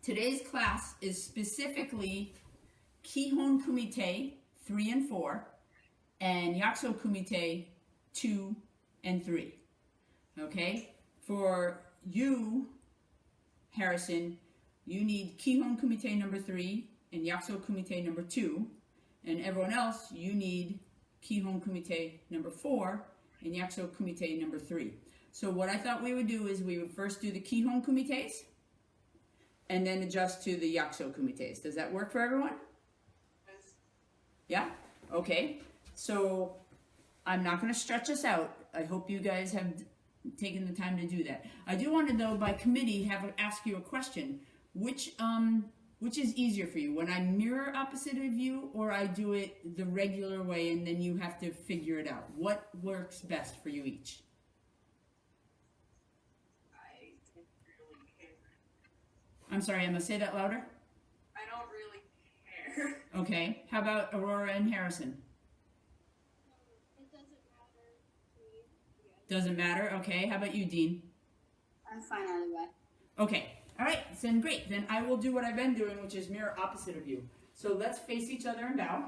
Today's class is specifically Kihon Kumite 3 and 4 and Yakusoku Kumite 2 and 3. Okay? For you, Harrison, you need Kihon Kumite number 3 and Yakusoku Kumite number 2. And everyone else, you need Kihon Kumite number 4 and Yakusoku Kumite number 3. So what I thought we would do is we would first do the Kihon Kumites and then adjust to the Yakusoku Kumites. Does that work for everyone? Yes. Yeah? Okay. So I'm not going to stretch us out. I hope you guys have taken the time to do that. I do want to, though, by committee, ask you a question. Which is easier for you? When I mirror opposite of you, or I do it the regular way and then you have to figure it out? What works best for you each? I don't really care. I'm sorry, Emma, say that louder. I don't really care. Okay. How about Aurora and Harrison? It doesn't matter to me. Doesn't matter? Okay. How about you, Dean? I'm fine either way. Okay. All right. Then great. Then I will do what I've been doing, which is mirror opposite of you. So let's face each other and bow.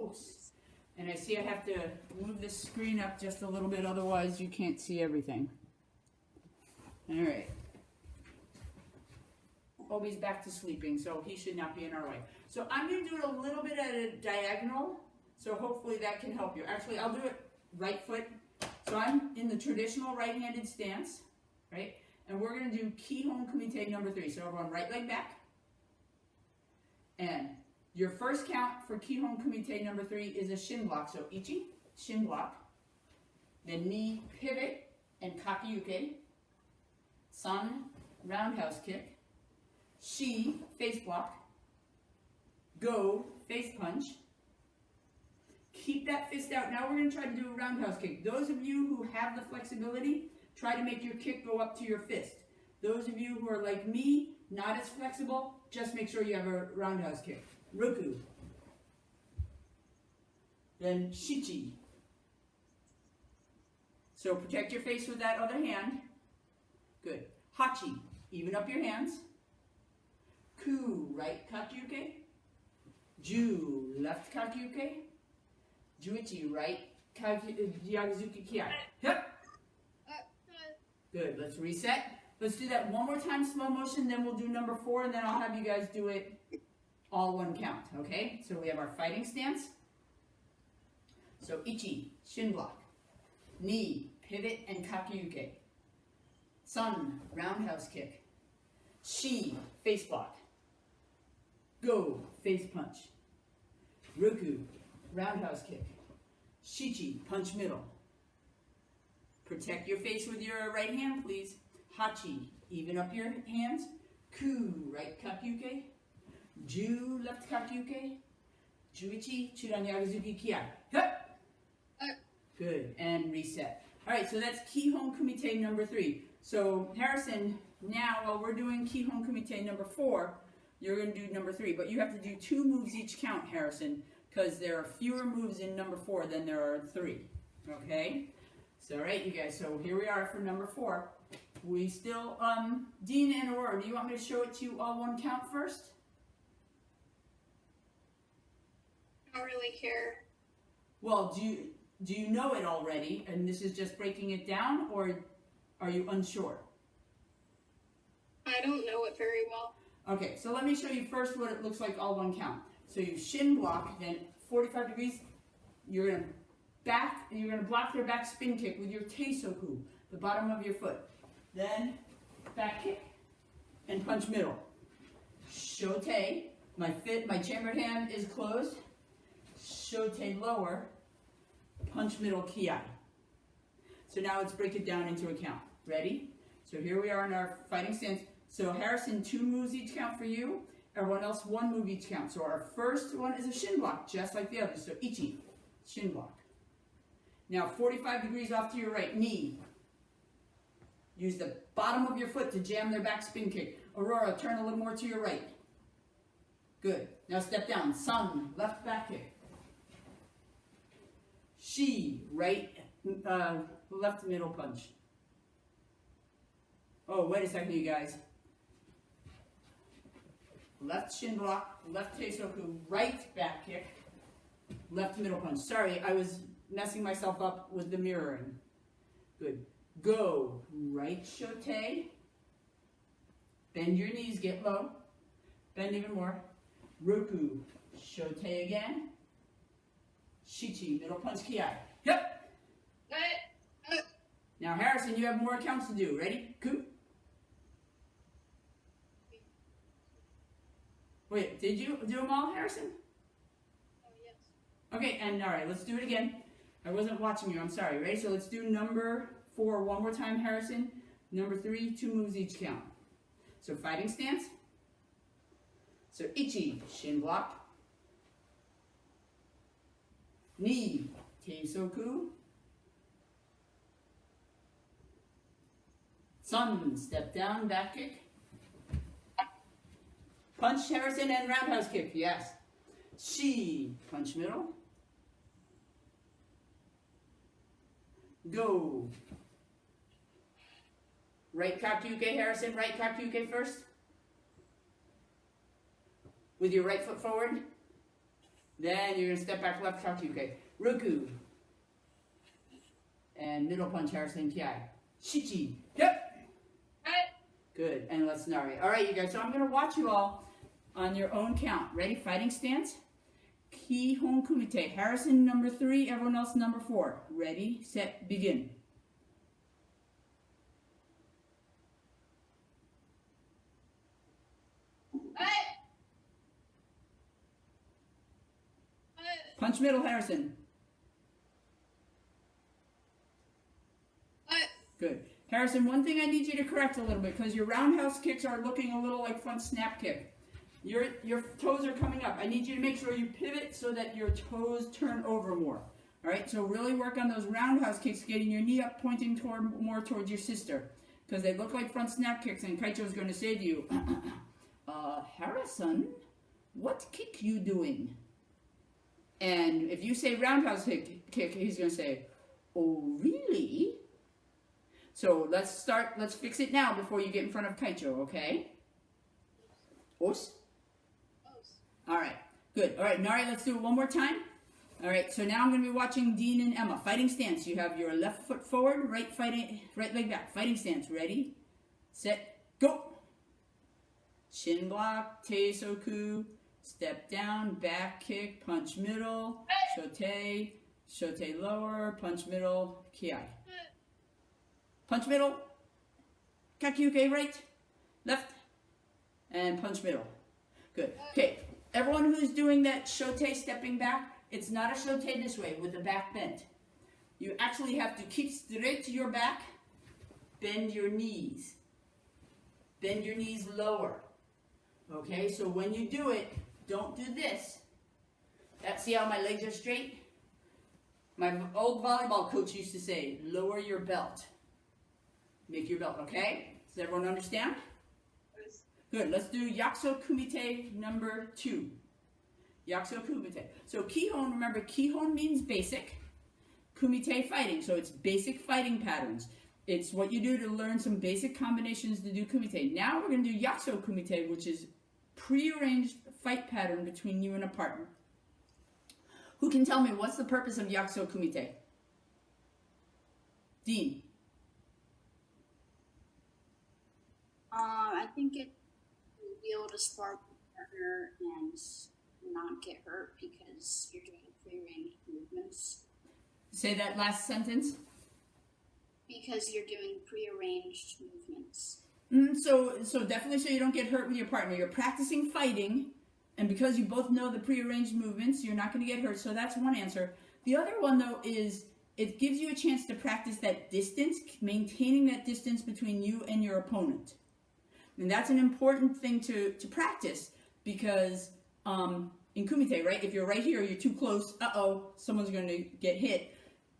Oops. And I see I have to move this screen up just a little bit, otherwise you can't see everything. All right. Obi's back to sleeping, so he should not be in our way. So I'm going to do it a little bit at a diagonal, so hopefully that can help you. Actually, I'll do it right foot. So I'm in the traditional right-handed stance, right? And we're going to do Kihon Kumite number 3. So everyone, right leg back. And your first count for Kihon Kumite number 3 is a shin block. So ichi, shin block. Then knee pivot and kakiyuke. San, roundhouse kick. Shi, face block. Go, face punch. Keep that fist out. Now we're going to try to do a roundhouse kick. Those of you who have the flexibility, try to make your kick go up to your fist. Those of you who are like me, not as flexible, just make sure you have a roundhouse kick. Roku. Then shichi. So protect your face with that other hand. Good. Hachi. Even up your hands. Ku, right kakyuke. Ju, left kakyuke. Juichi, right Yakusoku Kiai. Yep. Good. Let's reset. Let's do that one more time, slow motion, then we'll do number 4, and then I'll have you guys do it all one count, okay? So we have our fighting stance. So ichi, shin block. Knee, pivot and kakiyuke. San, roundhouse kick. Shi, face block. Go, face punch. Roku, roundhouse kick. Shichi, punch middle. Protect your face with your right hand, please. Hachi, even up your hands. Ku, right kakyuke. Ju, left kakyuke. Juichi, churan Yakusoku Kiai. Hup. Good, and reset. All right, so that's Kihon Kumite number 3. So Harrison, now while we're doing Kihon Kumite number 4, you're going to do number 3, but you have to do 2 moves each count, Harrison, because there are fewer moves in number 4 than there are 3. Okay? So, all right, you guys, so here we are for number 4. We still, Dean and Aurora, do you want me to show it to you all one count first? I don't really care. Well, do you know it already, and this is just breaking it down, or are you unsure? I don't know it very well. Okay, so let me show you first what it looks like all one count. So you shin block, then 45 degrees, you're going to block their back spin kick with your teisoku, the bottom of your foot. Then back kick and punch middle. Shote, my chambered hand is closed. Shote lower, punch middle kiai. So now let's break it down into a count. Ready? So here we are in our fighting stance. So Harrison, 2 moves each count for you. Everyone else, 1 move each count. So our first one is a shin block, just like the others. So ichi, shin block. Now 45 degrees off to your right, knee. Use the bottom of your foot to jam their back spin kick. Aurora, turn a little more to your right. Good. Now step down. San, left back kick. Shi, right, left middle punch. Oh, wait a second, you guys. left shin block, left teisoku, right back kick, left middle punch. Sorry, I was messing myself up with the mirroring. Good. Go, right shote, bend your knees, get low, bend even more. Roku, shote again, shichi, middle punch, ki. Yep. Now Harrison, you have more counts to do. Ready? Ku. Wait, did you do them all, Harrison? Oh, yes. Okay, and all right, let's do it again. I wasn't watching you, I'm sorry. Ready? So let's do number 4 one more time, Harrison. Number 3, 2 moves each count. So fighting stance. So ichi, shin block. Knee, teisoku. Sun, step down, back kick. Punch, Harrison, and roundhouse kick, yes. Shi, punch middle. Go. Right kakyuke, Harrison, right kakyuke first. With your right foot forward. Then you're going to step back, left kakyuke. Roku. And middle punch, Harrison, ki. Shichi, yep. Good, and let's nari. All right, you guys, so I'm going to watch you all on your own count. Ready? Fighting stance. Kihon Kumite. Harrison, number 3. Everyone else, number 4. Ready, set, begin. Punch middle, Harrison. Good. Harrison, one thing I need you to correct a little bit, because your roundhouse kicks are looking a little like front snap kick. Your toes are coming up. I need you to make sure you pivot so that your toes turn over more. All right, so really work on those roundhouse kicks, getting your knee up, pointing more towards your sister, because they look like front snap kicks, and Kaicho's going to say to you, Harrison, what kick you doing? And if you say roundhouse kick, he's going to say, oh, really? So let's fix it now before you get in front of Kaicho, okay? Os? All right, good. All right, Nari, let's do it one more time. All right, so now I'm going to be watching Dean and Emma. Fighting stance. You have your left foot forward, right leg back. Fighting stance. Ready, set, go. Shin block, teisoku, step down, back kick, punch middle, shote lower, punch middle, ki. Punch middle, kakyuke right, left, and punch middle. Good. Okay, everyone who's doing that shote stepping back, it's not a shote this way with the back bent. You actually have to keep straight to your back, bend your knees. Bend your knees lower. Okay, so when you do it, don't do this. See how my legs are straight? My old volleyball coach used to say, lower your belt. Make your belt, okay? Does everyone understand? Good, let's do Yakusoku Kumite number 2. Yakusoku Kumite. So Kihon, remember, Kihon means basic. Kumite, fighting. So it's basic fighting patterns. It's what you do to learn some basic combinations to do Kumite. Now we're going to do Yakusoku Kumite, which is prearranged fight pattern between you and a partner. Who can tell me what's the purpose of Yakusoku Kumite? Dean. I think it will be able to spar with your partner and not get hurt because you're doing prearranged movements. Say that last sentence. Because you're doing prearranged movements. So definitely so you don't get hurt with your partner. You're practicing fighting, and because you both know the prearranged movements, you're not going to get hurt. So that's one answer. The other one, though, is it gives you a chance to practice that distance, maintaining that distance between you and your opponent. And that's an important thing to practice because in Kumite, right, if you're right here, you're too close, someone's going to get hit.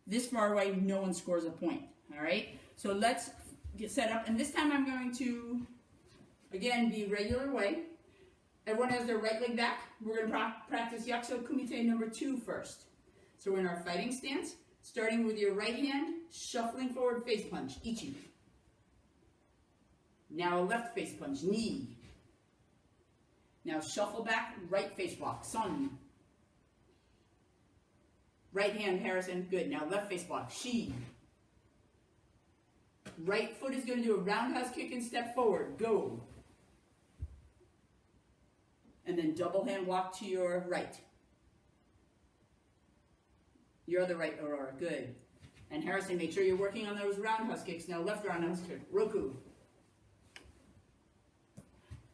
This far away, no one scores a point, all right? So let's get set up, and this time I'm going to, again, be regular way. Everyone has their right leg back. We're going to practice Yakusoku Kumite number 2 first. So we're in our fighting stance, starting with your right hand, shuffling forward, face punch, ichi. Now a left face punch, knee. Now shuffle back, right face block, Sun. Right hand, Harrison, good. Now left face block, Shi. Right foot is going to do a roundhouse kick and step forward, go. And then double hand block to your right. Your other right, Aurora, good. And Harrison, make sure you're working on those roundhouse kicks. Now left roundhouse kick, Roku.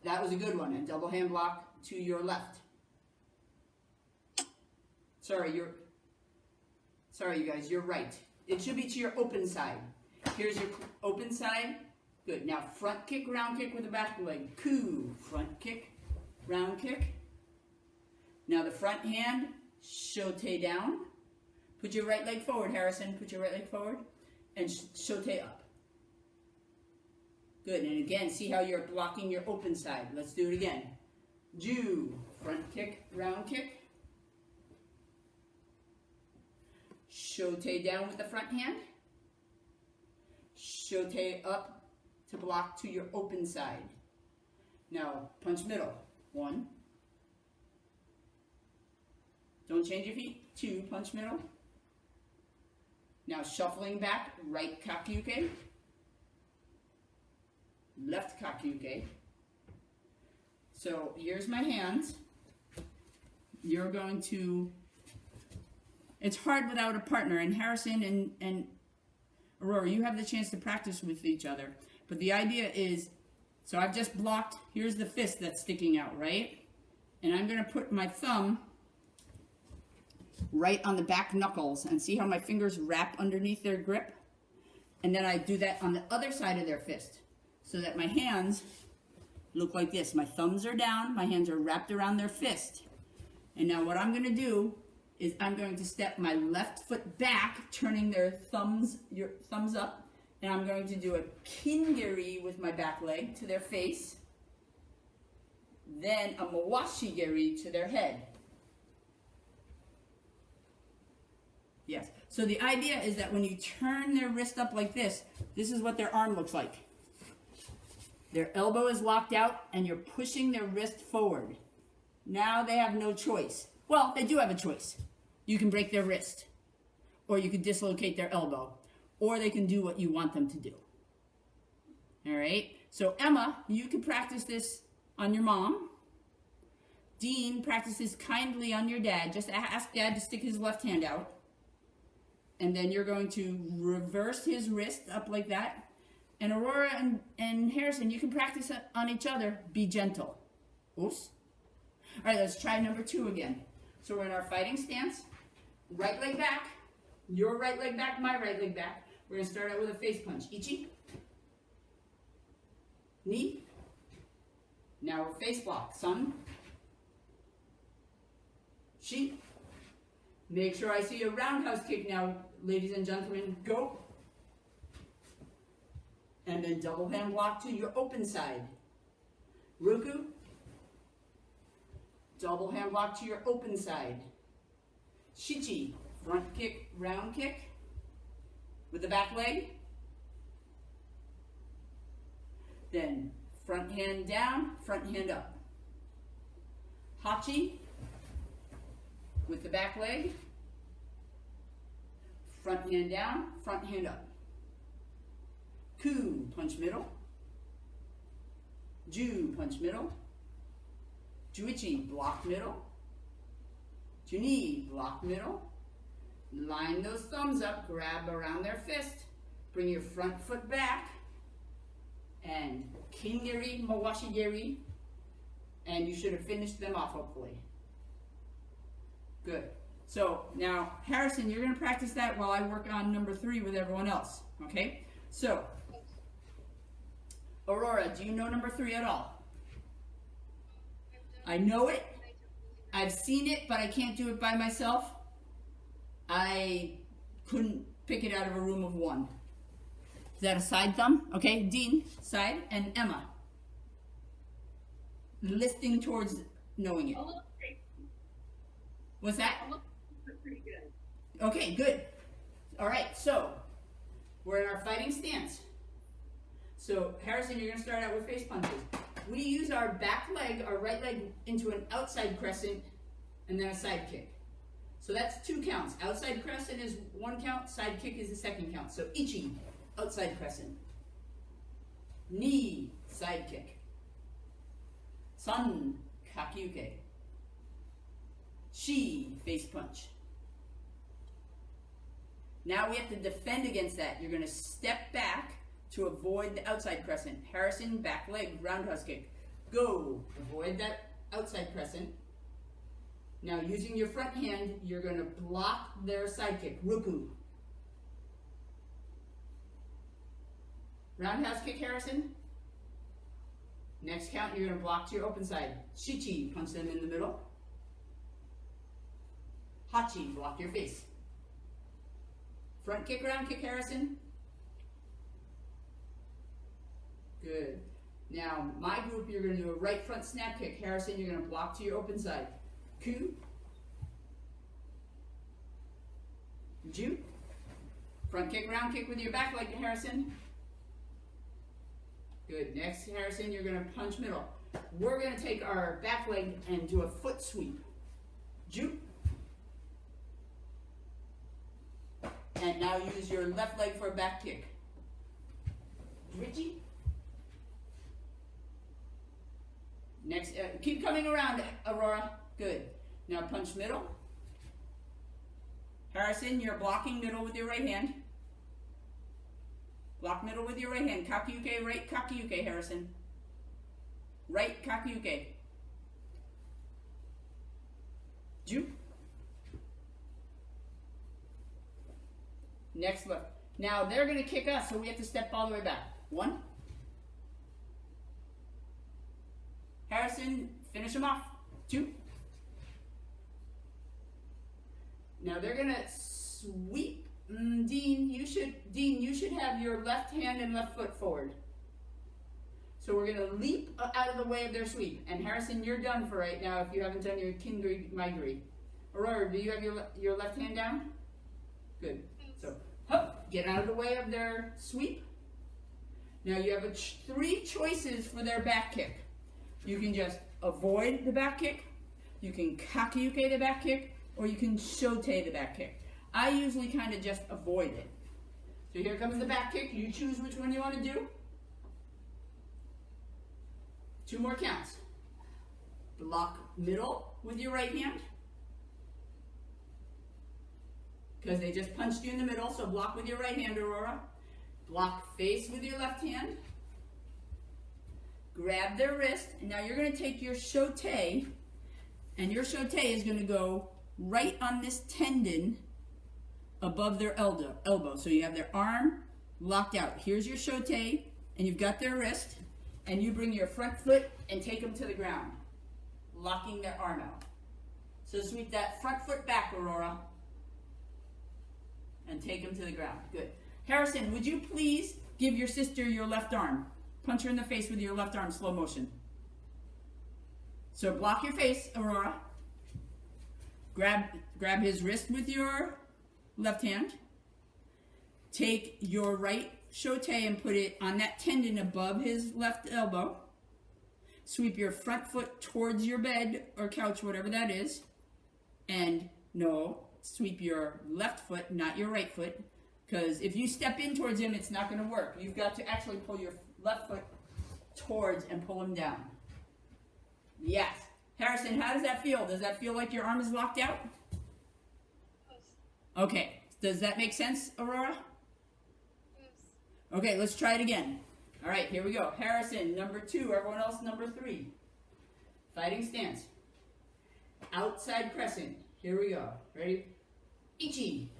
That was a good one. And double hand block to your left. Sorry, you guys, you're right. It should be to your open side. Here's your open side. Good. Now front kick, round kick with the back leg. Ku. Front kick, round kick. Now the front hand, shote down. Put your right leg forward, Harrison. Put your right leg forward. And shote up. Good. And again, see how you're blocking your open side. Let's do it again. Ju. Front kick, round kick. Shote down with the front hand. Shote up to block to your open side. Now, punch middle. 1. Don't change your feet. 2, punch middle. Now, shuffling back, right kakyuke. Left kakyuke. So, here's my hands. You're going to... It's hard without a partner, and Harrison and Aurora, you have the chance to practice with each other. But the idea is, so I've just blocked, here's the fist that's sticking out, right? And I'm going to put my thumb right on the back knuckles, and see how my fingers wrap underneath their grip? And then I do that on the other side of their fist, so that my hands look like this. My thumbs are down, my hands are wrapped around their fist. And now what I'm going to do is I'm going to step my left foot back, turning their thumbs up, and I'm going to do a kingiri with my back leg to their face, then a mawashigiri to their head. Yes, so the idea is that when you turn their wrist up like this is what their arm looks like. Their elbow is locked out, and you're pushing their wrist forward. Now they have no choice. Well, they do have a choice. You can break their wrist, or you can dislocate their elbow, or they can do what you want them to do. All right? So Emma, you can practice this on your mom. Dean, practice this kindly on your dad. Just ask Dad to stick his left hand out. And then you're going to reverse his wrist up like that. And Aurora and Harrison, you can practice on each other. Be gentle. Oops. All right, let's try number 2 again. So we're in our fighting stance. Right leg back. Your right leg back, my right leg back. We're going to start out with a face punch. Ichi. Knee. Now face block. Sun. Shi. Make sure I see a roundhouse kick now, ladies and gentlemen. Go. And then double hand block to your open side. Roku. Double hand block to your open side. Shichi. Front kick, round kick. With the back leg. Then front hand down, front hand up. Hachi. With the back leg. Front hand down, front hand up. Ku, punch middle. Ju, punch middle. Juichi, block middle. Juni, block middle. Line those thumbs up, grab around their fist. Bring your front foot back. And kingiri, mawashigiri. And you should have finished them off, hopefully. Good. So now, Harrison, you're going to practice that while I work on number 3 with everyone else. Okay? So, Aurora, do you know number 3 at all? I know it. I've seen it, but I can't do it by myself. I couldn't pick it out of a room of 1. Is that a side thumb? Okay, Dean, side, and Emma. Listing towards knowing it. What's that? Pretty good. Okay, good. All right, so we're in our fighting stance. So Harrison, you're gonna start out with face punches. We use our back leg, our right leg, into an outside crescent and then a side kick. So that's 2 counts. Outside crescent is 1 count, side kick is the 2nd count. So ichi, outside crescent. Ni, side kick. San, kakyuke. Shi, face punch. Now we have to defend against that. You're going to step back to avoid the outside crescent. Harrison, back leg, roundhouse kick. Go, avoid that outside crescent. Now using your front hand, you're going to block their side kick. Ruku. Roundhouse kick, Harrison. Next count, you're going to block to your open side. Shichi, punch them in the middle. Hachi, block your face. Front kick, round kick, Harrison. Good. Now, my group, you're going to do a right front snap kick. Harrison, you're going to block to your open side. Ku. Ju. Front kick, round kick with your back leg, Harrison. Good. Next, Harrison, you're going to punch middle. We're going to take our back leg and do a foot sweep. Ju. And now use your left leg for a back kick. Richie. Next, keep coming around, Aurora. Good. Now punch middle. Harrison, you're blocking middle with your right hand. Block middle with your right hand. Kakyuke, right kakyuke, Harrison. Right kakyuke. Ju. Next left. Now they're going to kick us, so we have to step all the way back. 1. Harrison, finish them off. 2. Now they're going to sweep. Dean, you should have your left hand and left foot forward. So we're going to leap out of the way of their sweep. And Harrison, you're done for right now if you haven't done your Kindri Maigri. Aurora, do you have your left hand down? Good. So, hup, get out of the way of their sweep. Now you have 3 choices for their back kick. You can just avoid the back kick, you can kakyuke the back kick, or you can shote the back kick. I usually kind of just avoid it. So here comes the back kick. You choose which one you want to do. 2 more counts. Block middle with your right hand. Because they just punched you in the middle, so block with your right hand, Aurora. Block face with your left hand. Grab their wrist, and now you're going to take your shote, and your shote is going to go right on this tendon above their elbow. So you have their arm locked out. Here's your shote, and you've got their wrist, and you bring your front foot and take them to the ground, locking their arm out. So sweep that front foot back, Aurora, and take them to the ground. Good. Harrison, would you please give your sister your left arm? Punch her in the face with your left arm, slow motion. So block your face, Aurora. Grab his wrist with your left hand. Take your right shote and put it on that tendon above his left elbow. Sweep your front foot towards your bed or couch, whatever that is. And no, sweep your left foot, not your right foot. Because if you step in towards him, it's not going to work. You've got to actually pull your left foot towards and pull him down. Yes. Harrison, how does that feel? Does that feel like your arm is locked out? Yes. Okay. Does that make sense, Aurora? Yes. Okay, let's try it again. All right, here we go. Harrison, number 2. Everyone else, number 3. Fighting stance. Outside crescent. Here we go. Ready? Ichi.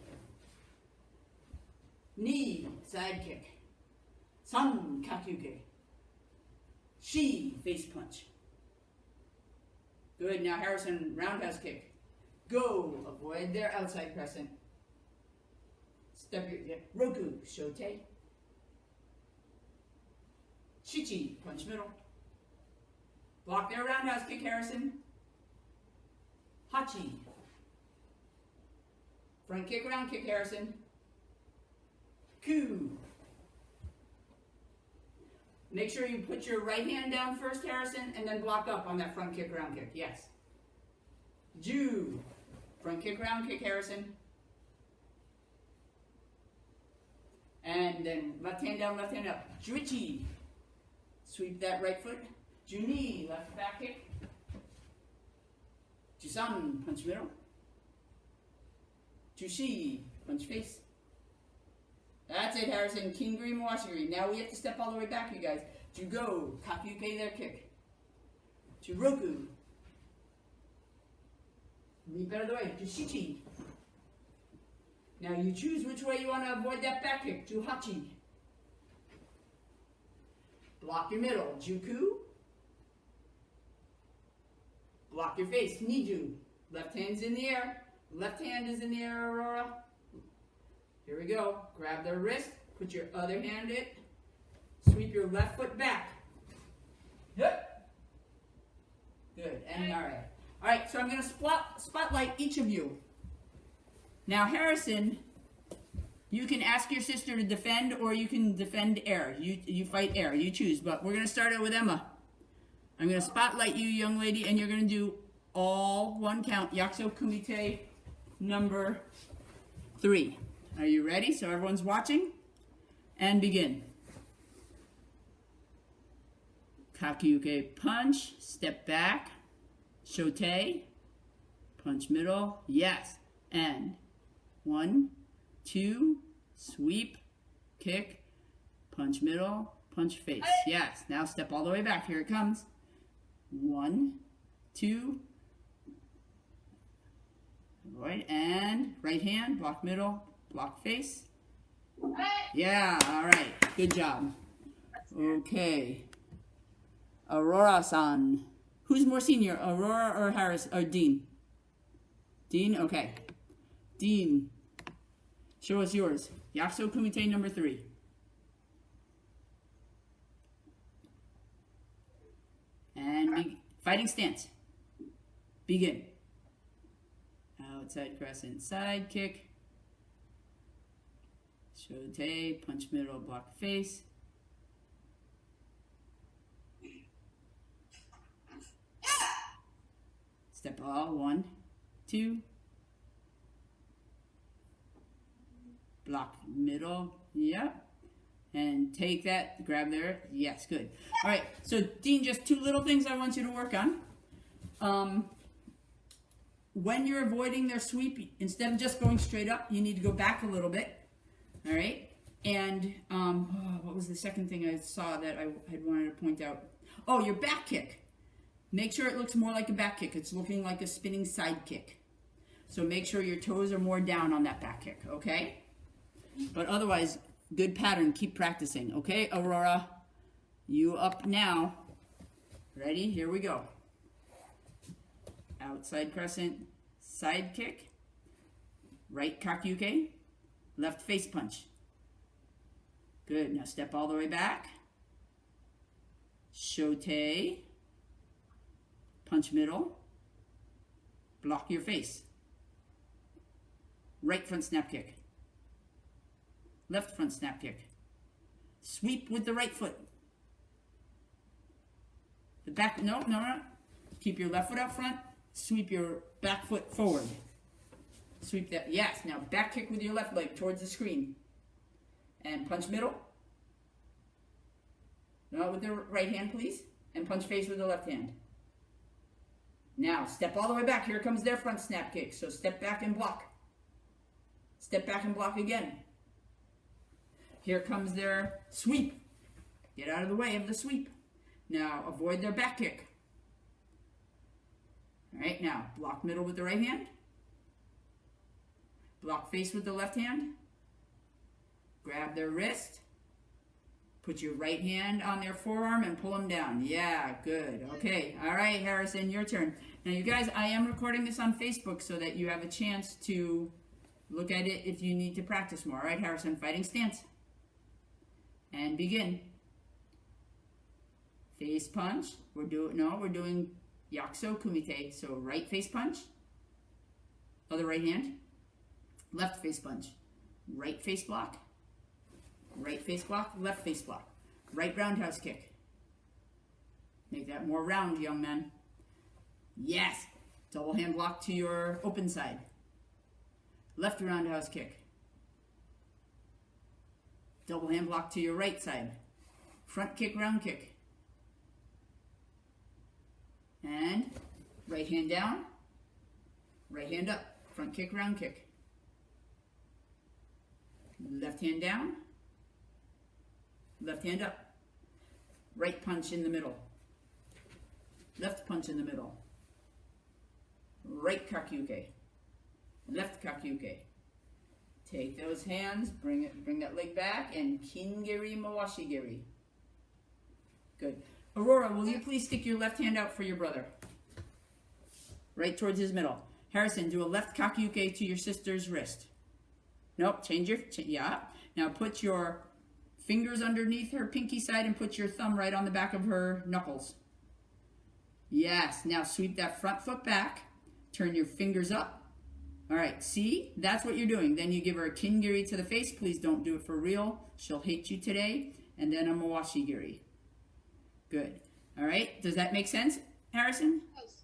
Ni, side kick. San, kakyuke. Shi, face punch. Good. Now Harrison, roundhouse kick. Go. Avoid their outside crescent. Step your Roku, shote. Chichi, punch middle. Block their roundhouse kick, Harrison. Hachi. Front kick, round kick, Harrison. Ku. Make sure you put your right hand down first, Harrison, and then block up on that front kick, round kick. Yes. Ju. Front kick, round kick, Harrison. And then left hand down, left hand up. Juichi. Sweep that right foot. Juni. Left back kick. Jusan. Punch middle. Jushi. Punch face. That's it, Harrison. King green, washi green. Now we have to step all the way back, you guys. Jugo. Kakyuke there kick. Juroku. Leap out of the way. Jushichi. Now you choose which way you want to avoid that back kick. Juhachi. Block your middle. Juku. Block your face. Niju. Left hand's in the air. Left hand is in the air, Aurora. Here we go. Grab their wrist. Put your other hand in. Sweep your left foot back. Yep. Good. And all right. All right, so I'm going to spotlight each of you. Now, Harrison, you can ask your sister to defend, or you can defend air. You fight air. You choose. But we're going to start out with Emma. I'm going to spotlight you, young lady, and you're going to do all one count. Yakusoku Kumite number 3. Are you ready? So everyone's watching? And begin. Kakyuke punch. Step back. Shote. Punch middle. Yes. And 1, 2, sweep, kick, punch middle, punch face. Yes. Now step all the way back. Here it comes. 1, 2, right, and right hand, block middle, block face. Yeah, all right. Good job. Okay. Aurora-san. Who's more senior, Aurora or Harris, or Dean? Dean? Okay. Dean, show us yours. Yakusoku Kumite number 3. And fighting stance. Begin. Outside crescent, side kick. Shote, punch middle, block face. Step all, 1, 2. Block middle, yep. And take that, grab there, yes, good. All right, so Dean, just 2 little things I want you to work on. When you're avoiding their sweep, instead of just going straight up, you need to go back a little bit, all right? And what was the second thing I saw that I had wanted to point out? Oh, your back kick. Make sure it looks more like a back kick. It's looking like a spinning side kick. So make sure your toes are more down on that back kick, okay? But otherwise, good pattern. Keep practicing, okay, Aurora? You up now. Ready? Here we go. Outside crescent, side kick, right kakyuke, left face punch. Good. Now step all the way back. Shote, punch middle, block your face. Right front snap kick. Left front snap kick. Sweep with the right foot. The back, no. Keep your left foot out front. Sweep your back foot forward. Sweep that, yes. Now back kick with your left leg towards the screen. And punch middle. No, with the right hand, please. And punch face with the left hand. Now, step all the way back. Here comes their front snap kick. So step back and block. Step back and block again. Here comes their sweep. Get out of the way of the sweep. Now, avoid their back kick. All right, now, block middle with the right hand. Block face with the left hand. Grab their wrist. Put your right hand on their forearm and pull them down. Yeah, good. Okay, all right, Harrison, your turn. Now, you guys, I am recording this on Facebook so that you have a chance to look at it if you need to practice more. All right, Harrison, fighting stance. And begin. Face punch. We're doing Yakusoku Kumite. So right face punch. Other right hand. Left face punch. Right face block. Right face block. Left face block. Right roundhouse kick. Make that more round, young man. Yes. Double hand block to your open side. Left roundhouse kick. Double hand block to your right side. Front kick, round kick. And right hand down. Right hand up. Front kick, round kick. Left hand down. Left hand up. Right punch in the middle. Left punch in the middle. Right kakyuke. Left kakyuke. Take those hands, bring that leg back, and kingiri mawashigiri. Good. Aurora, will you please stick your left hand out for your brother? Right towards his middle. Harrison, do a left kakyuke to your sister's wrist. Nope, yeah. Now put your fingers underneath her pinky side and put your thumb right on the back of her knuckles. Yes, now sweep that front foot back. Turn your fingers up. All right, see? That's what you're doing. Then you give her a kingiri to the face. Please don't do it for real. She'll hate you today. And then a mawashigiri. Good. All right, does that make sense, Harrison? Yes.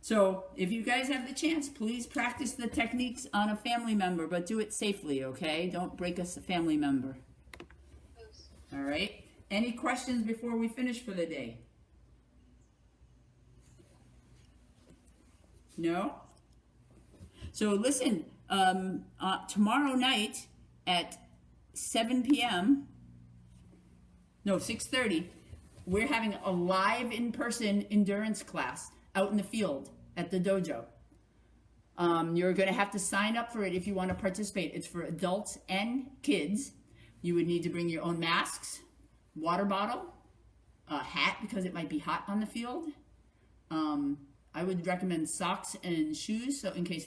So if you guys have the chance, please practice the techniques on a family member, but do it safely, okay? Don't break us a family member. Yes. All right? Any questions before we finish for the day? No? So listen, tomorrow night at 7 p.m., no, 6:30, we're having a live in-person endurance class out in the field at the dojo. You're going to have to sign up for it if you want to participate. It's for adults and kids. You would need to bring your own masks, water bottle, a hat because it might be hot on the field. I would recommend socks and shoes so in case